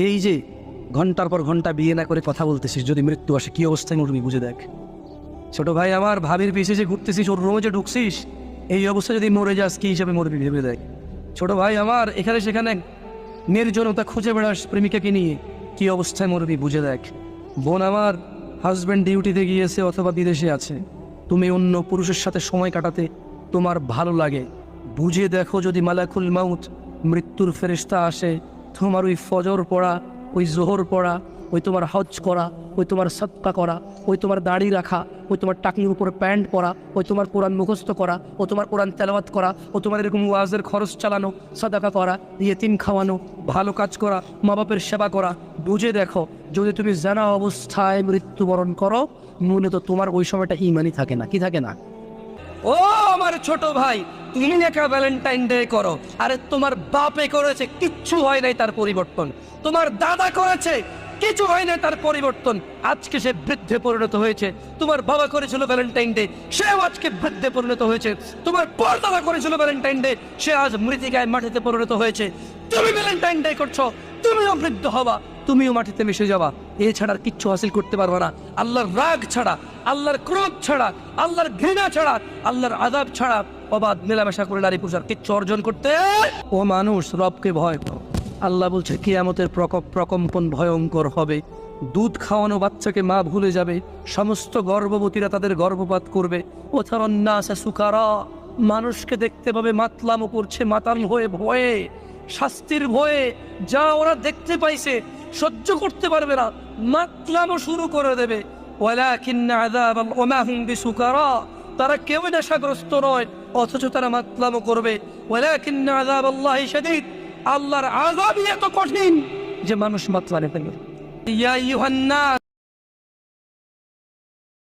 এই যে ঘন্টার পর ঘন্টা বিয়ে না করে কথা বলতেছিস, যদি মৃত্যু আসে কি অবস্থায় মরবি বুঝে দেখ। ছোট ভাই আমার, ভাবির পিছে যে ঘুরতেছিস, ওর রুমে যে ঢুকছিস, এই অবস্থায় যদি মরে যাস কি হিসাবে মরবি ভেবে দেখ। ছোট ভাই আমার, এখানে সেখানে নির্জনতা খুঁজে বেড়াস প্রেমিকাকে নিয়ে, কি অবস্থায় মরবি বুঝে দেখ। বোন আমার, হাজব্যান্ড ডিউটিতে গিয়েছে অথবা বিদেশে আছে, তুমি অন্য পুরুষের সাথে সময় কাটাতে তোমার ভালো লাগে, বুঝে দেখো যদি মালাকুল মাউত মৃত্যুর ফেরেশতা আসে, তোমার ওই ফজর পড়া, ওই জোহর পড়া, ওই তোমার হজ করা, ওই তোমার সদকা করা, ওই তোমার দাড়ি রাখা, ওই তোমার টাকনির উপর প্যান্ট পরা, ওই তোমার কোরআন মুখস্থ করা, ও তোমার কোরআন তেলাওয়াত করা, ও তোমার এরকম ওয়াজের খরচ চালানো, সাদাকা করা, ইয়েতিম খাওয়ানো, ভালো কাজ করা, মা বাপের সেবা করা, বুঝে দেখো যদি তুমি জানা অবস্থায় মৃত্যুবরণ করো, মূলত তোমার ওই সময়টা ইমানই থাকে না। কি থাকে না? ও আমার ছোট ভাই, তুমি একা ভ্যালেন্টাইন ডে করো, আরে তোমার বাপে করেছে, কিচ্ছু হয় নাই তার পরিবর্তন। তোমার দাদা করেছে, কিছু হয় না তার পরিবর্তন। আজকে সে বৃদ্ধে পরিণত হয়েছে। তোমার বাবা করেছিল ভ্যালেন্টাইন ডে, সেও আজকে বৃদ্ধে পরিণত হয়েছে। তোমার পরদাদা করেছিল ভ্যালেন্টাইন ডে, সে আজ মৃত্তিকায় মাটিতে পরিণত হয়েছে। তুমি ভ্যালেন্টাইন ডে করছো, তুমিও বৃদ্ধ হবা, তুমিও মাটিতে মিশে যাবা। এছাড়া আর কিচ্ছু হাসিল করতে পারবা না। আল্লাহর রাগ ছাড়া, আল্লাহর ক্রোধ ছাড়া, আল্লাহর ঘৃণা ছাড়া, আল্লাহর আযাব ছাড়া অবাধ মেলামেশা করে নারী পুরুষ আর কিচ্ছু অর্জন করতে। ও মানুষ, রবকে ভয় করো। আল্লাহ বলছে কিয়ামতের প্রকম্পন ভয়ঙ্কর হবে। দুধ খাওয়ানো বাচ্চাকে মা ভুলে যাবে, সমস্ত গর্ভবতীরা তাদের গর্ভপাত করবে। ও তারান্নাসা সুকারা, মানুষকে দেখতে পাবে মাতলামো করছে, মাতাল হয়ে, ভয়ে, শাস্তির ভয়ে, যা ওরা দেখতে পাইছে সহ্য করতে পারবে না, মাতলামো শুরু করে দেবে। ওয়ালাকিন্না আযাবাল ওমা হুম বিসুকারা, তারা কেউ নেশাগ্রস্ত নয়, অথচ তারা মাতলামো করবে। ওয়ালাকিন্না আযাবাল্লাহি শাদীদ, আল্লাহর আযাবই এত কঠিন যে মানুষ মাতলামো ফেলবে। ইয়া আইয়ুহান নাস